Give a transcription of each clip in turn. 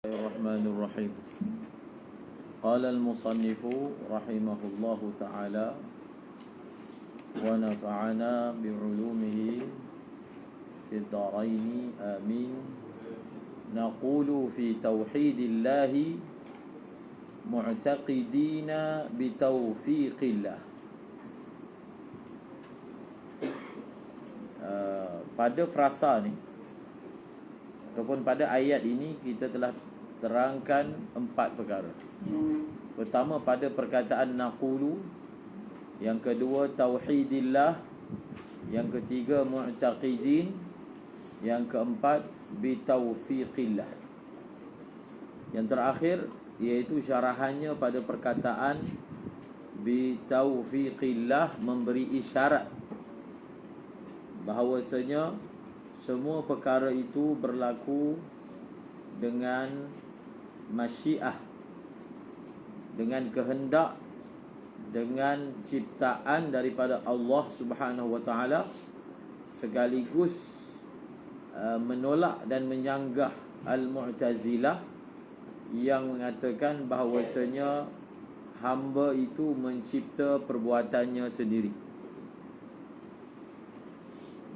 الرحمن الرحيم. قال المصنف رحمه الله تعالى ونفعنا بعلومه في الدارين آمين. نقول في توحيد الله معتقدين بتوفيق الله. Pada frasa ni ataupun pada ayat ini kita telah terangkan 4 perkara. Pertama pada perkataan naqulu, yang kedua tauhidillah, yang ketiga mu'taqidin, yang keempat bitaufiqillah. Yang terakhir iaitu syarahannya pada perkataan bitaufiqillah, memberi isyarat bahawasanya semua perkara itu berlaku dengan masyiah, dengan kehendak, dengan ciptaan daripada Allah Subhanahu wa taala, sekaligus menolak dan menyanggah Al-Mu'tazilah yang mengatakan bahawasanya hamba itu mencipta perbuatannya sendiri.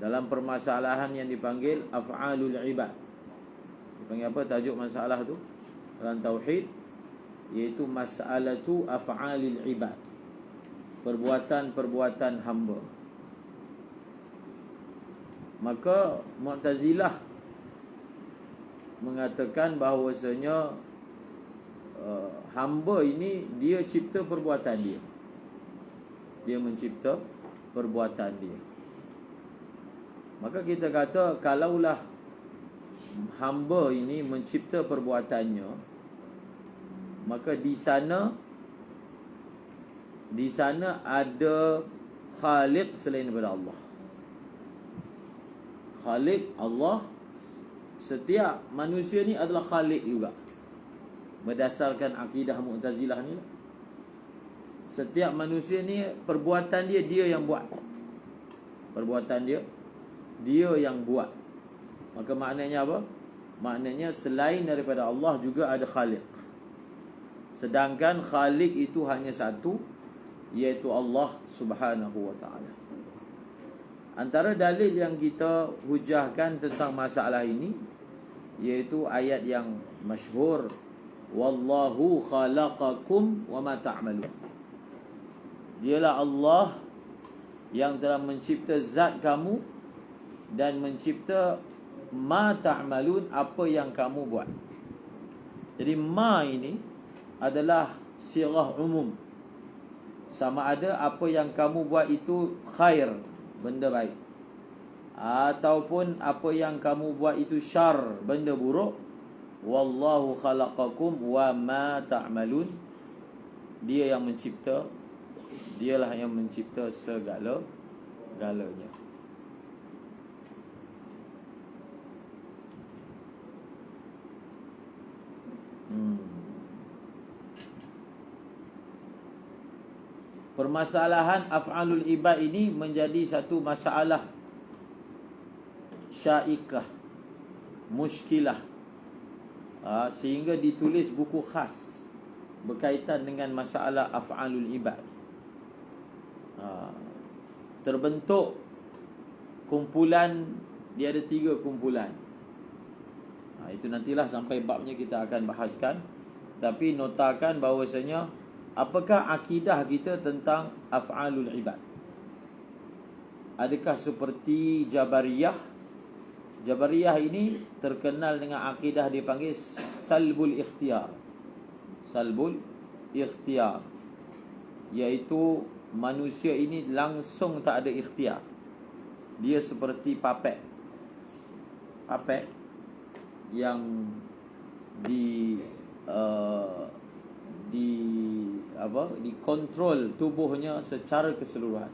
Dalam permasalahan yang dipanggil af'alul ibad. Dipanggil apa tajuk masalah tu dalam tauhid? Iaitu mas'alatu af'alil ibad, perbuatan-perbuatan hamba. Maka Mu'tazilah mengatakan bahawasanya hamba ini dia cipta perbuatan dia. Dia mencipta perbuatan dia. Maka kita kata kalaulah hamba ini mencipta perbuatannya, maka di sana ada khaliq selain daripada Allah. Khaliq Allah, setiap manusia ni adalah khaliq juga. Berdasarkan akidah Mu'tazilah ni, setiap manusia ni perbuatan dia yang buat. Perbuatan dia yang buat. Maka maknanya apa? Maknanya selain daripada Allah juga ada khaliq. Sedangkan khaliq itu hanya satu, iaitu Allah Subhanahu wa taala. Antara dalil yang kita hujahkan tentang masalah ini iaitu ayat yang masyhur, wallahu khalaqakum wama ta'malun. Dialah Allah yang telah mencipta zat kamu dan mencipta ma ta'malun, apa yang kamu buat. Jadi ma ini adalah sirah umum. Sama ada apa yang kamu buat itu khair, benda baik, ataupun apa yang kamu buat itu syar, benda buruk. Wallahu khalaqakum wa ma ta'malun. Dia yang mencipta, dialah yang mencipta segala-galanya. Permasalahan af'alul ibad ini menjadi satu masalah syaikah, muskilah, sehingga ditulis buku khas berkaitan dengan masalah af'alul ibad. Terbentuk kumpulan, dia ada 3 kumpulan. Itu nantilah sampai babnya kita akan bahaskan. Tapi notakan bahawasanya apakah akidah kita tentang af'alul ibad? Adakah seperti Jabariyah? Jabariyah ini terkenal dengan akidah dipanggil salbul ikhtiyar. Salbul ikhtiyar, iaitu manusia ini langsung tak ada ikhtiar. Dia seperti papet yang dikontrol tubuhnya secara keseluruhan.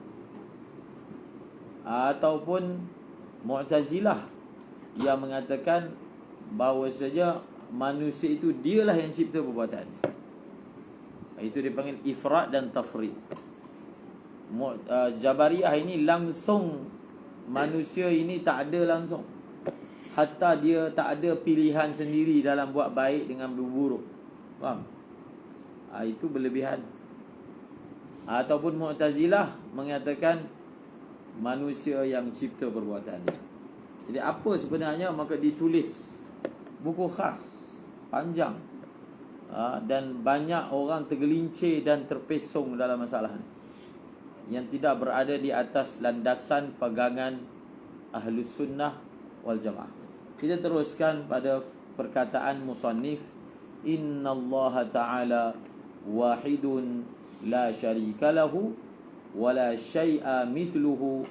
Ataupun Mu'tazilah yang mengatakan bahawa saja manusia itu dialah yang cipta perbuatan. Itu dipanggil ifrat dan tafrid. Jabariyah ini langsung manusia ini tak ada langsung. hatta dia tak ada pilihan sendiri dalam buat baik dengan berburuk. Faham? Itu berlebihan. Ataupun Mu'tazilah mengatakan manusia yang cipta perbuatan dia. Jadi apa sebenarnya, maka ditulis buku khas panjang, dan banyak orang tergelincir dan terpesong dalam masalah ini, yang tidak berada di atas landasan pegangan Ahlus Sunnah wal Jamaah. Kita teruskan pada perkataan musannif, innallaha ta'ala wahidun la syarika lahu wala syai'a mithluhu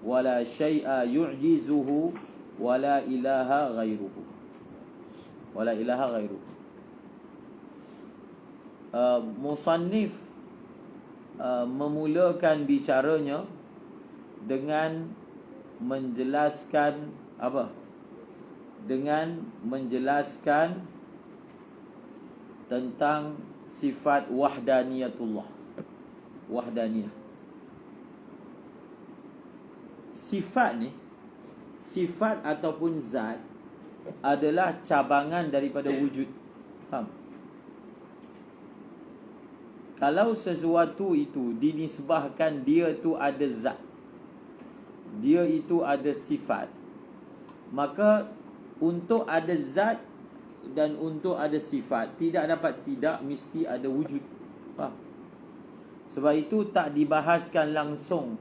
wala syai'a yu'jizuhu wala ilaha ghairuhu. Wala ilaha ghairuhu. Musannif memulakan bicaranya dengan menjelaskan apa? Dengan menjelaskan tentang sifat wahdaniyatullah. Wahdaniyah. Sifat ni, sifat ataupun zat adalah cabangan daripada wujud. Faham? Kalau sesuatu itu dinisbahkan dia tu ada zat, dia itu ada sifat, maka untuk ada zat dan untuk ada sifat tidak dapat tidak mesti ada wujud. Faham? Sebab itu tak dibahaskan langsung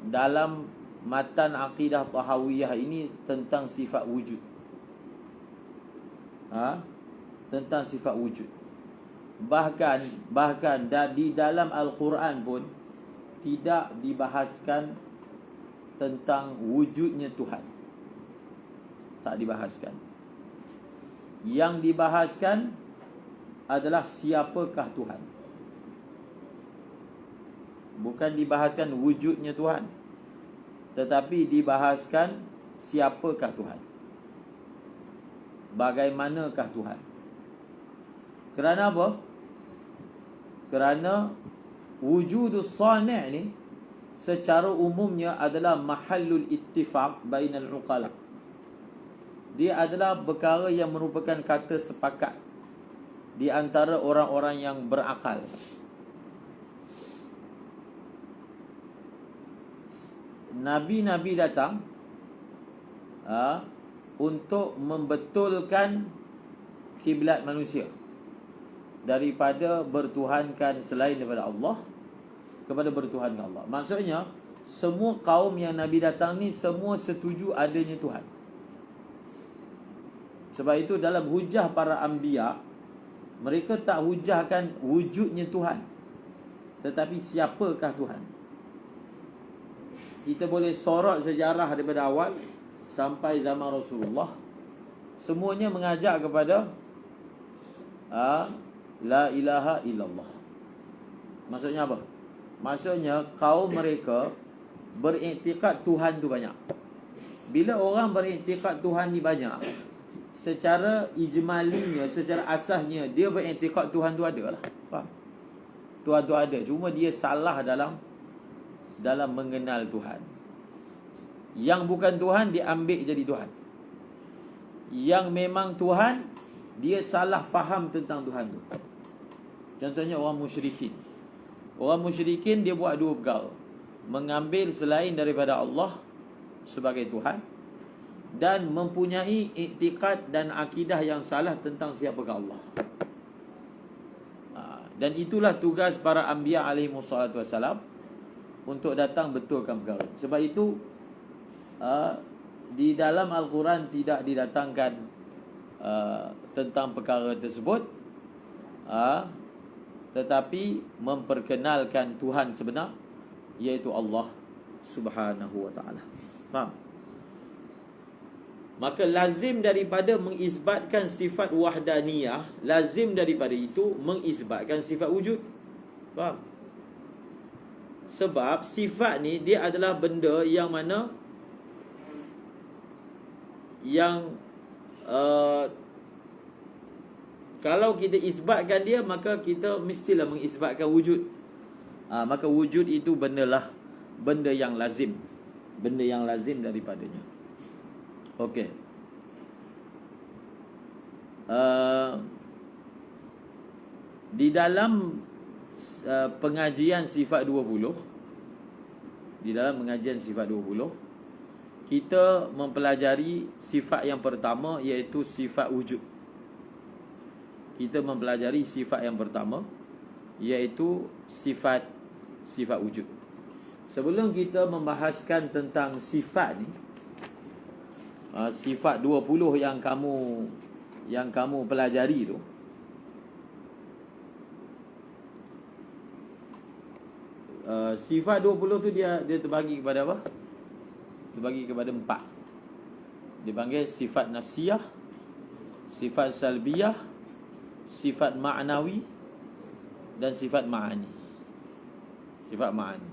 dalam matan akidah Tahawiyah ini tentang sifat wujud. Tentang sifat wujud. Bahkan di dalam Al-Quran pun tidak dibahaskan tentang wujudnya Tuhan. Tak dibahaskan. Yang dibahaskan adalah siapakah Tuhan. Bukan dibahaskan wujudnya Tuhan, tetapi dibahaskan siapakah Tuhan, bagaimanakah Tuhan. Kerana apa? Kerana wujudus sani' ni secara umumnya adalah mahallul ittifaq bainal uqala. Dia adalah perkara yang merupakan kata sepakat di antara orang-orang yang berakal. Nabi-nabi datang untuk membetulkan kiblat manusia daripada bertuhankan selain daripada Allah kepada bertuhankan Allah. Maksudnya semua kaum yang Nabi datang ni semua setuju adanya Tuhan. Sebab itu dalam hujah para anbiya, mereka tak hujahkan wujudnya Tuhan, tetapi siapakah Tuhan. Kita boleh sorot sejarah daripada awal sampai zaman Rasulullah, semuanya mengajak kepada la ilaha illallah. Maksudnya apa? Maksudnya kaum mereka beriktikad Tuhan tu banyak. Bila orang beriktikad Tuhan ni banyak, secara ijmalinya, secara asasnya dia beriktikad Tuhan tu ada lah. Faham? Tuhan tu ada, cuma dia salah dalam mengenal Tuhan. Yang bukan Tuhan dia ambil jadi Tuhan. Yang memang Tuhan, dia salah faham tentang Tuhan tu. Contohnya orang musyrikin. Orang musyrikin dia buat dua perkara: mengambil selain daripada Allah sebagai Tuhan, dan mempunyai iktikad dan akidah yang salah tentang siapakah Allah. Dan itulah tugas para anbiya alaihi wassalatu wassalam, untuk datang betulkan perkara. Sebab itu di dalam Al-Quran tidak didatangkan tentang perkara tersebut, tetapi memperkenalkan Tuhan sebenar, iaitu Allah Subhanahu wa ta'ala. Faham? Maka lazim daripada mengisbatkan sifat wahdaniyah, lazim daripada itu mengisbatkan sifat wujud. Faham? Sebab sifat ni dia adalah benda yang mana yang kalau kita isbatkan dia, maka kita mestilah mengisbatkan wujud. Maka wujud itu benda yang lazim, benda yang lazim daripadanya. Okey. Di dalam pengajian sifat 20, di dalam pengajian sifat 20, kita mempelajari sifat yang pertama, iaitu sifat wujud. Kita mempelajari sifat yang pertama, iaitu sifat wujud. Sebelum kita membahaskan tentang sifat ni, sifat 20 yang kamu pelajari tu, sifat 20 tu dia terbagi kepada apa? Terbagi kepada 4. Dipanggil sifat nafsiyah, sifat salbiyah, sifat ma'nawi, dan sifat ma'ani. Sifat ma'ani.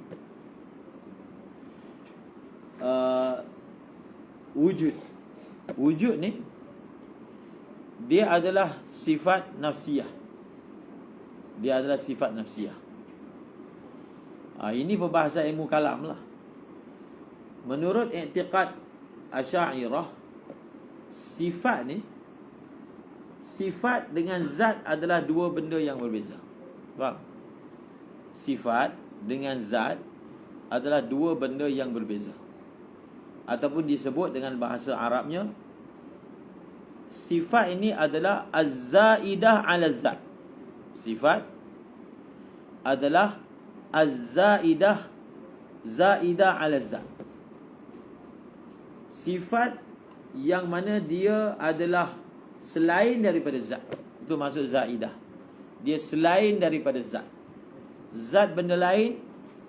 Wujud ni dia adalah sifat nafsiyah. Dia adalah sifat nafsiyah. Ini perbahasan ilmu kalam lah. Menurut i'tiqad Asy'ariyah, sifat ni, sifat dengan zat adalah dua benda yang berbeza. Faham? Sifat dengan zat adalah dua benda yang berbeza. Ataupun disebut dengan bahasa Arabnya, sifat ini adalah az-zaidah 'ala zat. Sifat adalah az-zaidah 'ala zat. Sifat yang mana dia adalah selain daripada zat. Itu maksud zaidah. Dia selain daripada zat. Zat benda lain,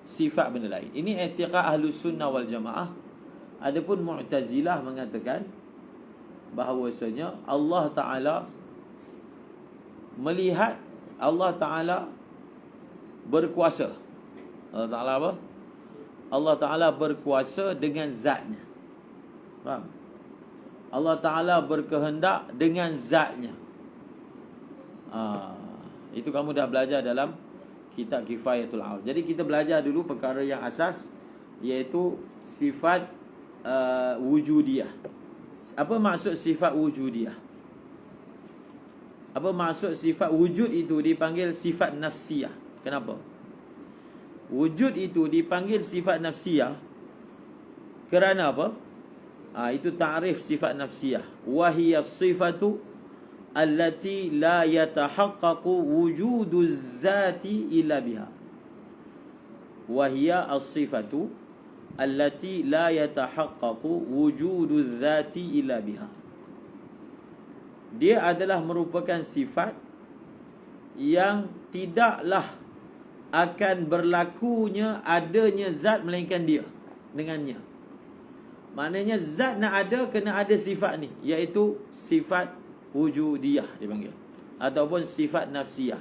sifat benda lain. Ini i'tiqad Ahlus Sunnah wal Jamaah. Adapun Mu'tazilah mengatakan bahawasanya Allah Ta'ala melihat, Allah Ta'ala berkuasa. Allah Ta'ala apa? Allah Ta'ala berkuasa dengan zatnya. Faham? Allah Ta'ala berkehendak dengan zatnya. Itu kamu dah belajar dalam kitab Kifayatul Awam. Jadi kita belajar dulu perkara yang asas, iaitu sifat wujudiyah. Apa maksud sifat wujudiyah? Apa maksud sifat wujud itu dipanggil sifat nafsiyah? Kenapa? Wujud itu dipanggil sifat nafsiyah kerana apa? Itu ta'rif sifat nafsiyah. Wahiya sifatu allati la yatahaqqaqu wujudu zati illa biha. Wahiya as-sifatu allati la yatahaqqaqu wujudu zati illa biha. Dia adalah merupakan sifat yang tidaklah akan berlakunya adanya zat melainkan dia dengannya. Maknanya zat nak ada, kena ada sifat ni, iaitu sifat wujudiyah dipanggil, ataupun sifat nafsiyah.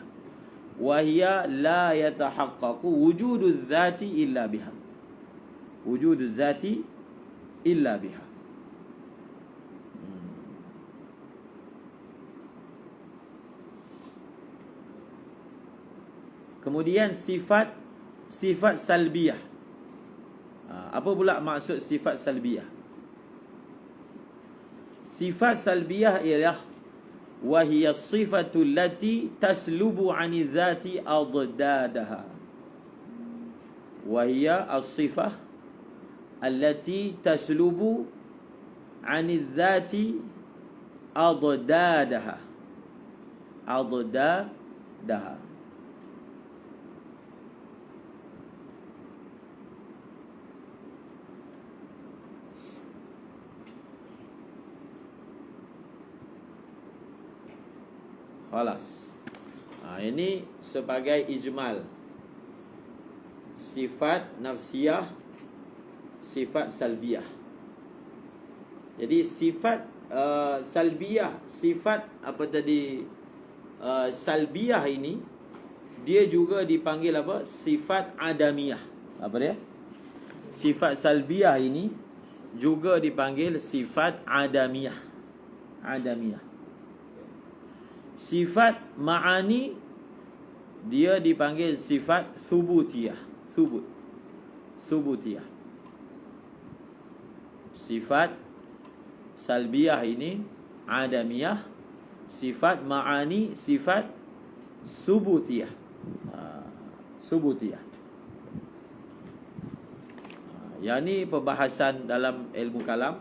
Wahiya la yatahaqqaqu wujudu zati illa biha. Wujudu zati illa biha. Kemudian sifat salbiyah. Apa pula maksud sifat salbiyah? Sifat salbiyah ialah wahiya sifatu allati taslubu 'ani dzati adadaha. Wahiya as-sifah allati taslubu 'ani dzati adadaha. Adadaha. Khalas. Ini sebagai ijmal. Sifat nafsiyah, sifat salbiyah. Jadi sifat salbiyah, sifat apa tadi, salbiyah ini dia juga dipanggil apa? Sifat adamiyah. Apa dia? Sifat salbiyah ini juga dipanggil sifat adamiyah. Adamiyah. Sifat ma'ani dia dipanggil sifat thubutiyah. Thubutiyah. Sifat salbiyah ini adamiyah. Sifat ma'ani, sifat subutiyah. Subutiyah. Yang ni perbahasan dalam ilmu kalam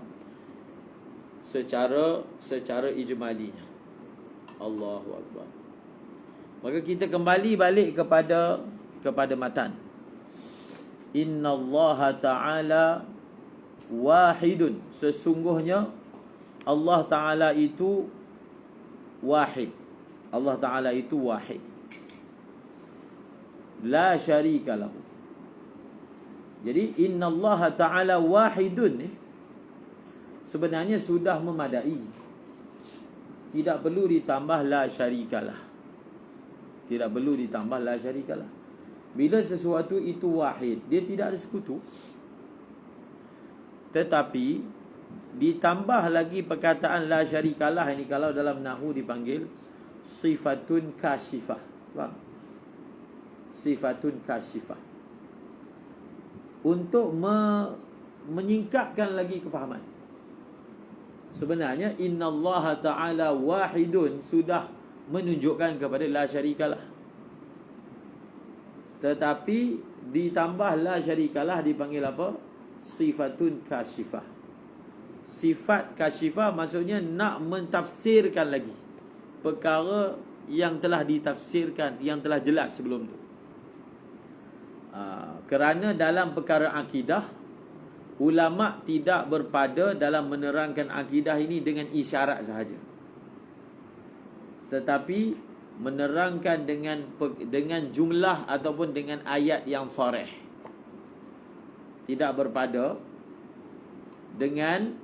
secara ijmalinya. Allahu Akbar. Maka kita kembali balik kepada matan. Innallaha ta'ala wahidun. Sesungguhnya Allah Ta'ala itu wahid. Allah Ta'ala itu wahid. La syarika lahu. Jadi innallaha ta'ala wahidun ni sebenarnya sudah memadai. Tidak perlu ditambah la syarikalah. Tidak perlu ditambah la syarikalah. Bila sesuatu itu wahid, dia tidak ada sekutu. Tetapi ditambah lagi perkataan la syarikalah ini, kalau dalam nahwu dipanggil sifatun kasyifah. Faham? Sifatun kasyifah. Untuk menyingkapkan lagi kefahaman. Sebenarnya innallaha ta'ala wahidun sudah menunjukkan kepada la syarikalah. Tetapi ditambah la syarikalah dipanggil apa? Sifatun kasyifah. Sifat kasyifah maksudnya nak mentafsirkan lagi perkara yang telah ditafsirkan, yang telah jelas sebelum tu. Kerana dalam perkara akidah, ulama tidak berpada dalam menerangkan akidah ini dengan isyarat sahaja, tetapi menerangkan dengan jumlah ataupun dengan ayat yang sharih. Tidak berpada dengan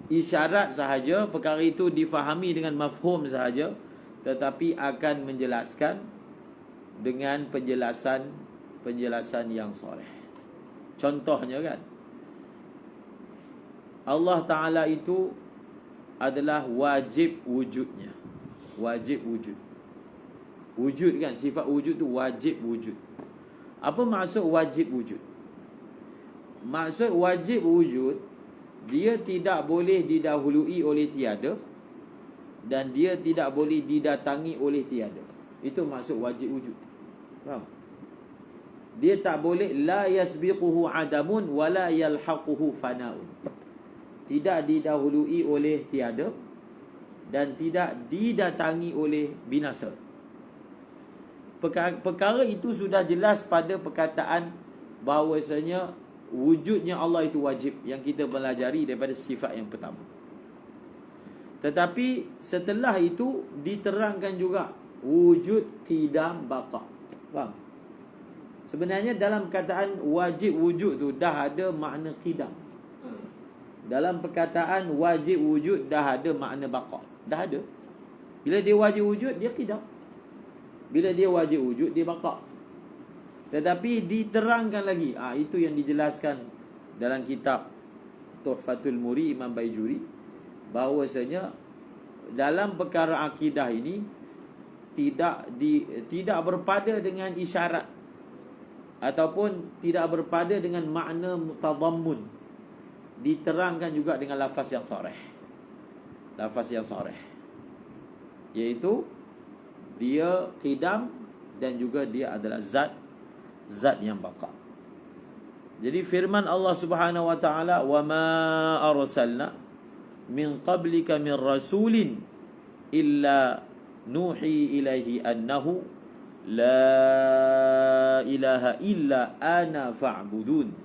isyarat sahaja, perkara itu difahami dengan mafhum sahaja, tetapi akan menjelaskan dengan penjelasan yang sharih. Contohnya kan, Allah Ta'ala itu adalah wajib wujudnya. Wajib wujud. Wujud kan, sifat wujud tu wajib wujud. Apa maksud wajib wujud? Maksud wajib wujud, dia tidak boleh didahului oleh tiada, dan dia tidak boleh didatangi oleh tiada. Itu maksud wajib wujud. Faham? Dia tak boleh la yasbiquhu adamun wala yalhaquhu fanaun. Tidak didahului oleh tiada dan tidak didatangi oleh binasa. Perkara itu sudah jelas pada perkataan bahawasanya wujudnya Allah itu wajib, yang kita pelajari daripada sifat yang pertama. Tetapi setelah itu diterangkan juga wujud, qidam, baqa. Faham? Sebenarnya dalam perkataan wajib wujud tu dah ada makna qidam. Dalam perkataan wajib wujud dah ada makna baqa. Dah ada. Bila dia wajib wujud, dia qidam. Bila dia wajib wujud, dia baqa. Tetapi diterangkan lagi. Itu yang dijelaskan dalam kitab Tuhfatul Muri Imam Baijuri, bahawasanya dalam perkara akidah ini tidak berpada dengan isyarat ataupun tidak berpada dengan makna mutadammun. Diterangkan juga dengan lafaz yang sharih. Lafaz yang sharih, iaitu dia qidam dan juga dia adalah zat yang baqa. Jadi firman Allah Subhanahu wa taala, "Wa ma arsalna min qablika min rasulin illa nuhi ilaihi annahu la ilaha illa ana fa'budun.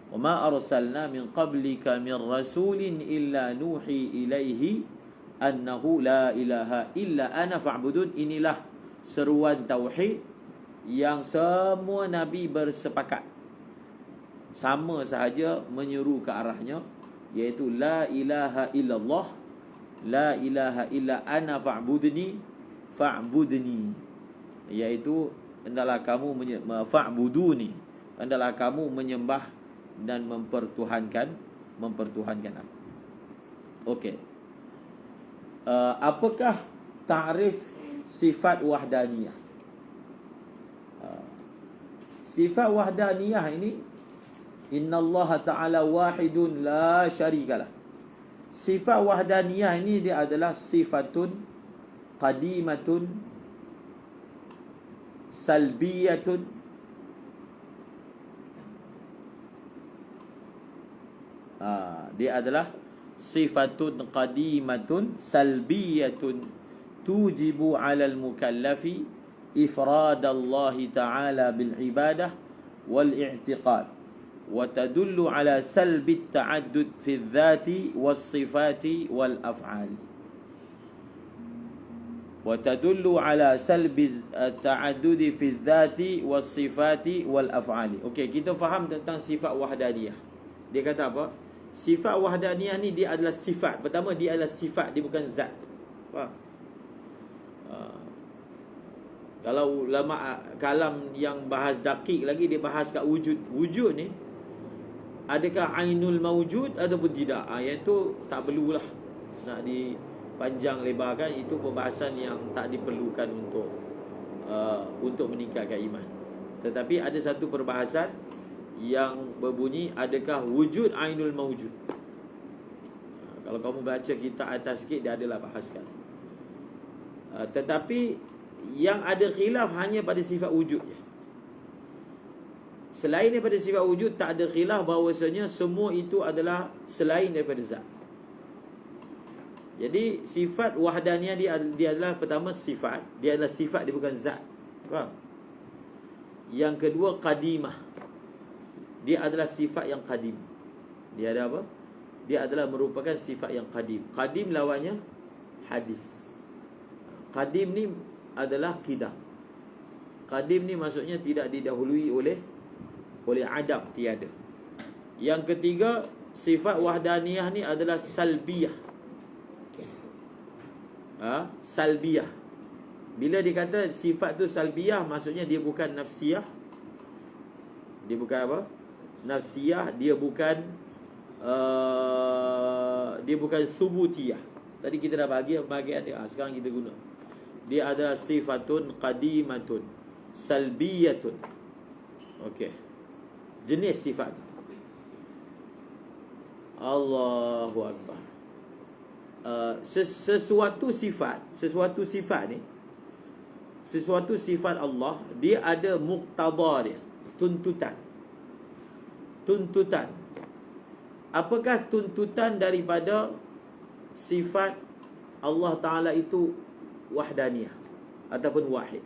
Wa ma arsalna min qablika min rasulin illa nuhi ilaihi annahu la ilaha illa ana fa'budun." Inilah seruan tauhid yang semua nabi bersepakat, sama sahaja menyeru ke arahnya, iaitu la ilaha illallah, la ilaha illa ana fa'budni, iaitu hendaklah kamu fa'buduni, hendaklah kamu menyembah dan mempertuhankan aku. Okey. Apakah ta'rif sifat wahdaniyah? Sifat wahdaniyah ini, innallaha ta'ala wahidun la syarikalah. Sifat wahdaniyah ini dia adalah sifatun qadimatun salbiyatun. Dia adalah sifatun qadimatun salbiyatun tujibu 'alal mukallafi ifrad Allah ta'ala bil ibadah wal i'tiqad wa tadullu 'ala salbi at-ta'addud fi adh-dhati was sifati wal af'al wa tadullu 'ala salbi at-ta'addud fi adh-dhati was sifati wal af'al. Okey, kita faham tentang sifat wahdaniyah. Dia kata apa? Sifat wahdaniyah ni dia adalah sifat. Pertama, dia adalah sifat, dia bukan zat. Faham? Kalau ulama kalam yang bahas dakik lagi, dia bahas kat wujud. Wujud ni adakah ainul mawjud ataupun tidak? Yang tu tak perlulah nak dipanjang lebarkan. Itu perbahasan yang tak diperlukan untuk meningkatkan iman. Tetapi ada satu perbahasan yang berbunyi, adakah wujud ainul mawjud? Kalau kamu baca kitab atas sikit, dia adalah bahaskan. Tetapi yang ada khilaf hanya pada sifat wujud je. Selain daripada sifat wujud, tak ada khilaf bahawasanya semua itu adalah selain daripada zat. Jadi sifat wahdaniyah dia adalah, pertama, sifat. Dia adalah sifat, dia bukan zat. Faham? Yang kedua, qadimah. Dia adalah sifat yang qadim. Dia ada apa? Dia adalah merupakan sifat yang qadim. Qadim lawannya hadis. Qadim ni adalah qidam. Qadim ni maksudnya tidak didahului oleh adam, tiada. Yang ketiga, sifat wahdaniyah ni adalah salbiyah. Salbiyah. Bila dikata sifat tu salbiyah, maksudnya dia bukan nafsiyah. Dia bukan apa? Nafsiyah. Dia bukan subutiyah. Tadi kita dah bagi bahagian dia. Sekarang kita guna. Dia adalah sifatun qadimatun salbiyatun. Okey. Jenis sifat. Allahu akbar. Sesuatu sifat ni, sesuatu sifat Allah, dia ada muqtada dia, tuntutan. Apakah tuntutan daripada sifat Allah Ta'ala itu wahdaniyah ataupun wahid?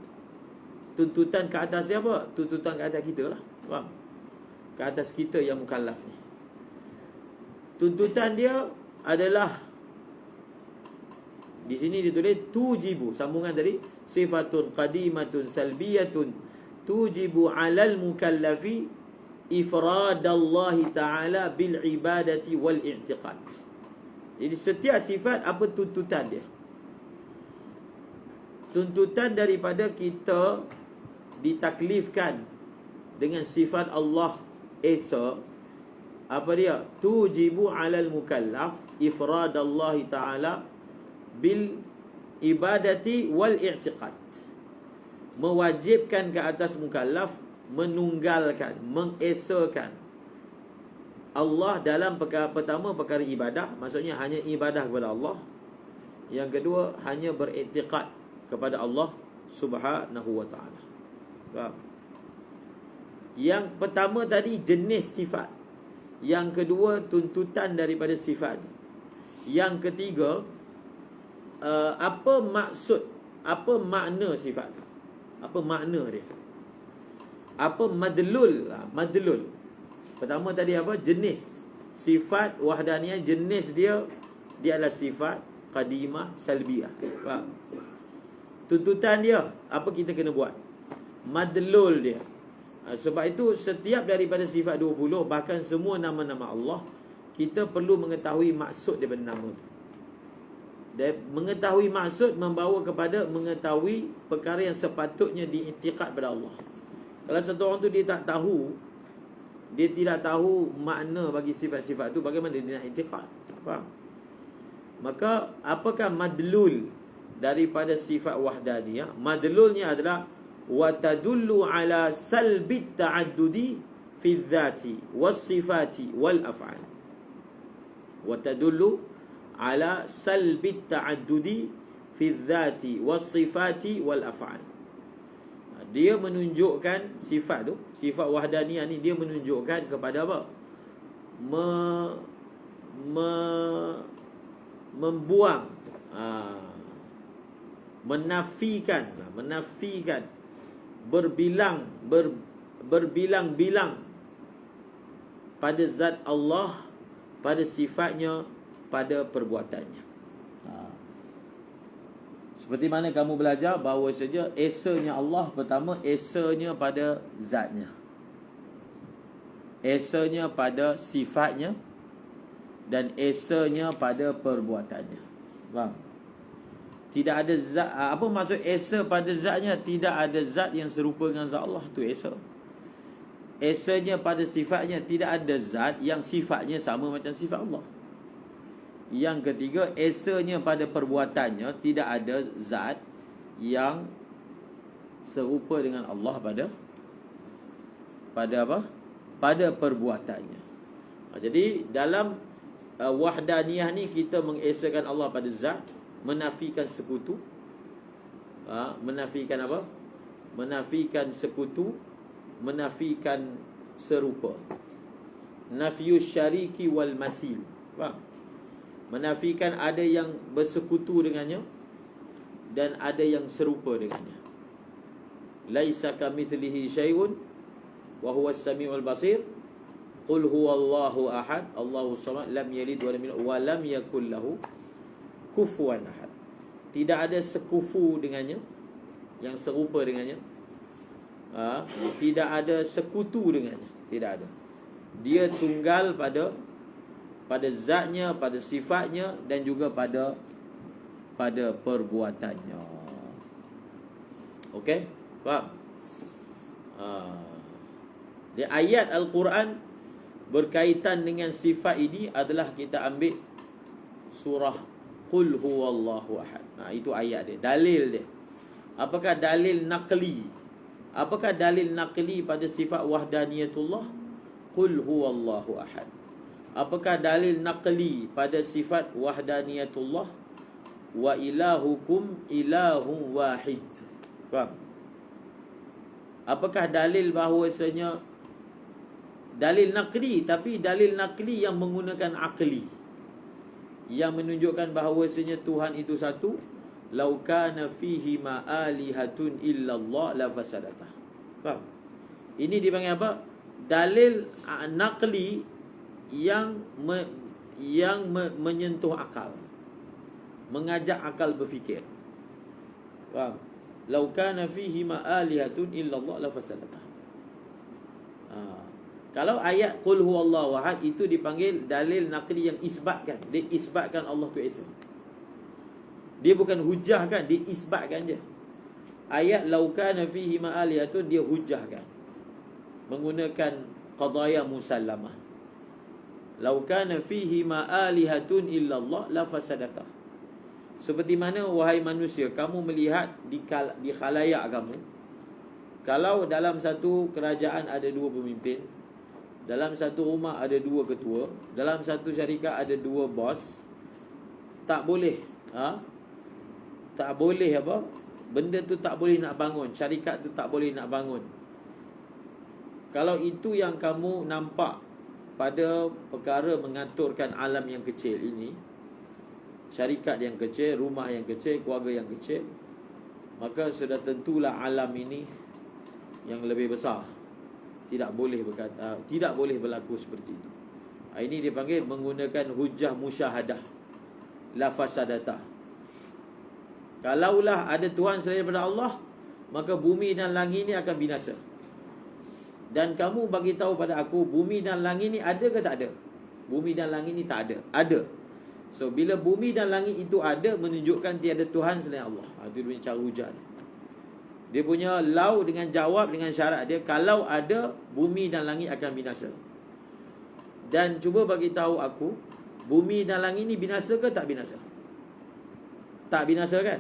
Tuntutan ke atas siapa? Tuntutan ke atas kita lah. Faham? Ke atas kita yang mukallaf ni. Tuntutan dia adalah, di sini ditulis tujibu, sambungan tadi, sifatun qadimatun salbiyatun tujibu 'alal mukallafi ifradallahi ta'ala bil ibadati wal i'tiqad. Jadi setiap sifat, apa tuntutan dia? Tuntutan daripada kita ditaklifkan dengan sifat Allah Esa. Apa dia? Tujibu 'alal mukallaf ifradallahi ta'ala bil ibadati wal i'tiqad. Mewajibkan ke atas mukallaf, menunggalkan, mengesakan Allah dalam perkara pertama, perkara ibadah, maksudnya hanya ibadah kepada Allah. Yang kedua, hanya beriktikad kepada Allah Subhanahu wa ta'ala. Faham? Yang pertama tadi jenis sifat. Yang kedua, tuntutan daripada sifat. Yang ketiga, apa maksud, apa makna sifat? Apa makna dia? Apa madlul? Madlul. Pertama tadi apa? Jenis. Sifat wahdaniyah, jenis dia adalah sifat qadimah salbiyah. Faham? Tuntutan dia, apa kita kena buat? Madlul dia. Sebab itu setiap daripada sifat 20, bahkan semua nama-nama Allah, kita perlu mengetahui maksud daripada nama itu. Dan mengetahui maksud membawa kepada mengetahui perkara yang sepatutnya diiktikad pada Allah. Kalau satu orang tu dia tak tahu, dia tidak tahu makna bagi sifat-sifat tu, bagaimana dia nak iktikad? Faham? Maka apakah madlul daripada sifat wahdaniyah? Madlulnya adalah wa tadullu ala salbi ta'addudi fi dhati was sifati wal af'al. Wa tadullu ala salbi ta'addudi fi dzati was sifati wal af'al. Dia menunjukkan sifat tu, sifat wahdaniyah ni dia menunjukkan kepada apa? Membuang, menafikan berbilang-bilang pada zat Allah, pada sifatnya, pada perbuatannya. Seperti mana kamu belajar bahawa saja esanya Allah, pertama esanya pada zatnya, esanya pada sifatnya, dan esanya pada perbuatannya. Faham? Tidak ada zat. Apa maksud esa pada zatnya? Tidak ada zat yang serupa dengan zat Allah. Itu esa. Esanya pada sifatnya. Tidak ada zat yang sifatnya sama macam sifat Allah. Yang ketiga, esanya pada perbuatannya. Tidak ada zat yang serupa dengan Allah pada apa? Pada perbuatannya. Jadi dalam wahdaniyah ni kita mengesakan Allah pada zat, menafikan sekutu. Menafikan apa? Menafikan sekutu, menafikan serupa. Nafiyus syariki wal mathil. Faham? Menafikan ada yang bersekutu dengannya dan ada yang serupa dengannya. Laisa kamitslihi syai'un wa huwas samiul basir. Qul huwallahu ahad, Allahus samad, lam yalid wa lam yulad wa lam yakul lahu kufuwan ahad. Tidak ada sekufu dengannya, yang serupa dengannya. Tidak ada sekutu dengannya, tidak ada. Dia tunggal pada zatnya, pada sifatnya, dan juga pada perbuatannya. Okey? Faham? Di ayat Al-Quran berkaitan dengan sifat ini adalah kita ambil surah Qul huwallahu ahad. Itu ayat dia, dalil dia. Apakah dalil naqli? Apakah dalil naqli pada sifat wahdaniyatullah? Qul huwallahu ahad. Apakah dalil naqli pada sifat wahdaniyatullah? Wa ilahukum ilahun wahid. Faham? Apakah dalil bahawasanya dalil naqli, tapi dalil naqli yang menggunakan akli, yang menunjukkan bahawasanya Tuhan itu satu. Lau kana fihi ma alihatun illallah la fasadata. Faham? Ini dipanggil apa? Dalil naqli yang menyentuh akal, mengajak akal berfikir. Faham? Lau kana fihi ma alihatun illallah la fasadata. Kalau ayat Qul huwallahu ahad itu dipanggil dalil naqli yang isbatkan. Dia isbatkan Allah tu esa. Dia bukan hujahkan, dia isbatkan je. Ayat lau kana fihi ma alihatun dia hujahkan, menggunakan qadaya musallamah. Lau kana fihi ma alihatun illallah la fasadata. Seperti mana wahai manusia, kamu melihat di khalayak kamu, kalau dalam satu kerajaan ada dua pemimpin, dalam satu rumah ada dua ketua, dalam satu syarikat ada dua bos, tak boleh tak boleh apa? Benda tu tak boleh nak bangun, syarikat tu tak boleh nak bangun. Kalau itu yang kamu nampak pada perkara mengaturkan alam yang kecil ini, syarikat yang kecil, rumah yang kecil, keluarga yang kecil, maka sudah tentulah alam ini yang lebih besar tidak boleh berkata, tidak boleh berlaku seperti itu. Ini dipanggil menggunakan hujah musyahadah, la fasadata. Kalaulah ada Tuhan selain daripada Allah, maka bumi dan langit ini akan binasa. Dan kamu bagi tahu pada aku, bumi dan langit ini ada ke tak ada? Bumi dan langit ini tak ada. Ada. So bila bumi dan langit itu ada, menunjukkan tiada Tuhan selain Allah. Itu dia cara hujah dia. Dia punya lau dengan jawab dengan syarat dia, kalau ada, bumi dan langit akan binasa. Dan cuba bagi tahu aku, bumi dan langit ini binasa ke tak binasa? Tak binasa kan?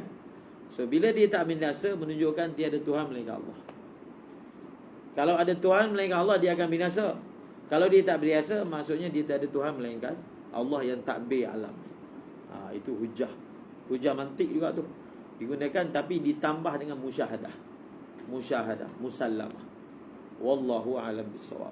So bila dia tak binasa, menunjukkan tiada Tuhan melainkan Allah. Kalau ada Tuhan melainkan Allah, dia akan binasa. Kalau dia tak binasa, maksudnya dia tak ada Tuhan melainkan Allah yang takbir alam. Itu hujah. Hujah mantik juga tu. digunakan, tapi ditambah dengan musyahadah, musallamah. Wallahu a'lam bissawab.